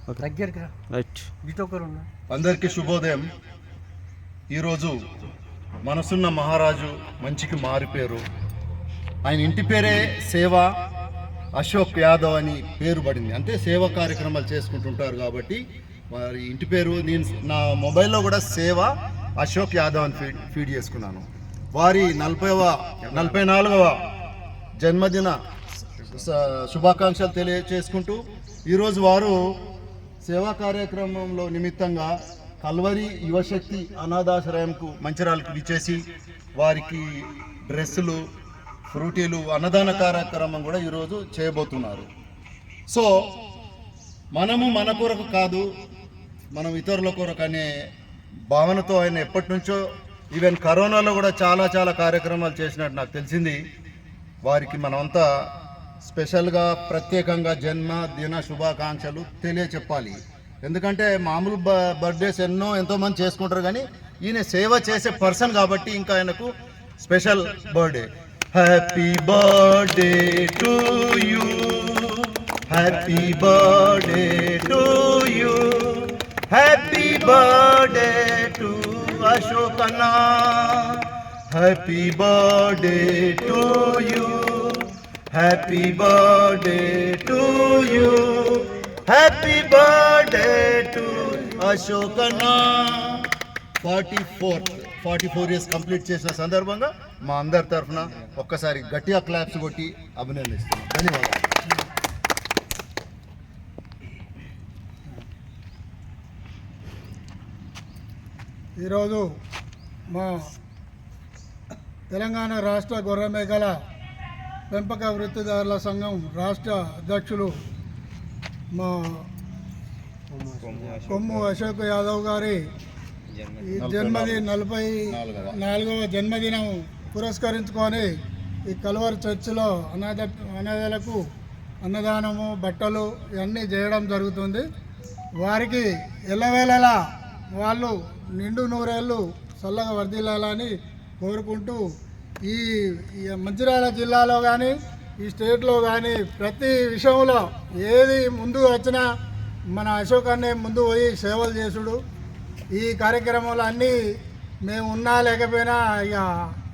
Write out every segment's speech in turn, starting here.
దగ్గరగా రైట్. అందరికీ శుభోదయం. ఈరోజు మనసున్న మహారాజు మంచికి మారిపేరు. ఆయన ఇంటి పేరే సేవ అశోక్ యాదవ్ అని పేరు పడింది. అంటే సేవా కార్యక్రమాలు చేసుకుంటుంటారు కాబట్టి వారి ఇంటి పేరు నేను నా మొబైల్లో కూడా సేవ అశోక్ యాదవ్ అని ఫీడ్ చేసుకున్నాను. వారి 44వ జన్మదిన శుభాకాంక్షలు తెలియచేసుకుంటూ ఈరోజు వారు సేవా కార్యక్రమంలో నిమిత్తంగా కల్వరి యువశక్తి అనాథాశ్రయంకు మంచిర్యాలకు విచ్చేసి వారికి డ్రెస్సులు, ఫ్రూటీలు, అన్నదాన కార్యక్రమం కూడా ఈరోజు చేయబోతున్నారు. సో మనము మన కొరకు కాదు, మనం ఇతరుల కొరకు అనే భావనతో ఆయన ఎప్పటి నుంచో ఈవెన్ కరోనాలో కూడా చాలా కార్యక్రమాలు చేసినట్టు నాకు తెలిసింది. వారికి మనమంతా స్పెషల్గా ప్రత్యేకంగా జన్మదిన శుభాకాంక్షలు తెలియచెప్పాలి. ఎందుకంటే మామూలు బర్త్డేస్ ఎంతోమంది చేసుకుంటారు, కానీ ఈయన సేవ చేసే పర్సన్ కాబట్టి ఇంకా ఆయనకు special birthday. Happy birthday to you, happy birthday to you, happy birthday to Ashok అన్న, happy birthday to you, happy birthday to you, happy birthday to Ashok అన్న. 44 ఇయర్స్ కంప్లీట్ చేసిన సందర్భంగా మా అందరి తరఫున ఒక్కసారి గట్టిగా క్లాప్స్ కొట్టి అభినందిస్తున్నాం. ధన్యవాదాలు. ఈరోజు మా తెలంగాణ రాష్ట్ర గొర్రె మేకల పెంపక వృత్తిదారుల సంఘం రాష్ట్ర అధ్యక్షులు మా కొమ్ము అశోక్ యాదవ్ గారి ఈ 44వ జన్మదినం పురస్కరించుకొని ఈ కల్వర్ చర్చిలో అనాథలకు అన్నదానము, బట్టలు ఇవన్నీ చేయడం జరుగుతుంది. వారికి ఎల్లవేళలా వాళ్ళు నిండు నూరేళ్ళు చల్లగా వర్ధిల్లాలని కోరుకుంటూ ఈ మంచిర్యాల జిల్లాలో కానీ ఈ స్టేట్లో కానీ ప్రతి విషయంలో ఏది ముందు వచ్చినా మన అశోక్ అన్నే ముందు పోయి సేవలు చేసుడు. ఈ కార్యక్రమాలు అన్నీ మేము ఉన్నా లేకపోయినా ఇక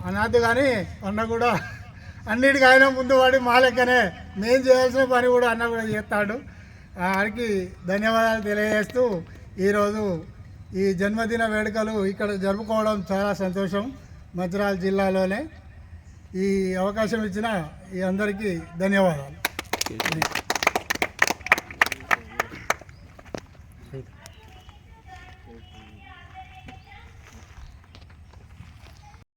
అనాథ కానీ అన్న కూడా అన్నిటికీ ఆయన ముందు పడి మా లెక్కనే మేము చేయాల్సిన పని కూడా అన్న కూడా చేస్తాడు. వారికి ధన్యవాదాలు తెలియజేస్తూ ఈరోజు ఈ జన్మదిన వేడుకలు ఇక్కడ జరుపుకోవడం చాలా సంతోషం. మంచిర్యాల జిల్లాలోనే ఈ అవకాశం ఇచ్చిన ఈ అందరికీ ధన్యవాదాలు.